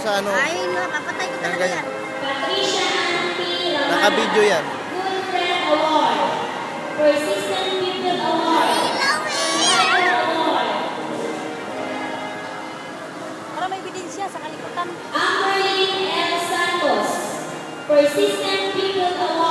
sa ano. Ay, papatay ko talaga yan. Patricia Anti Ramal. Naka-video yan. Good Friend Award. Persistent Pupil Award. Para may ebidensya sa kalikutan. Amberlyn L. Santos. Persistent Pupil Award.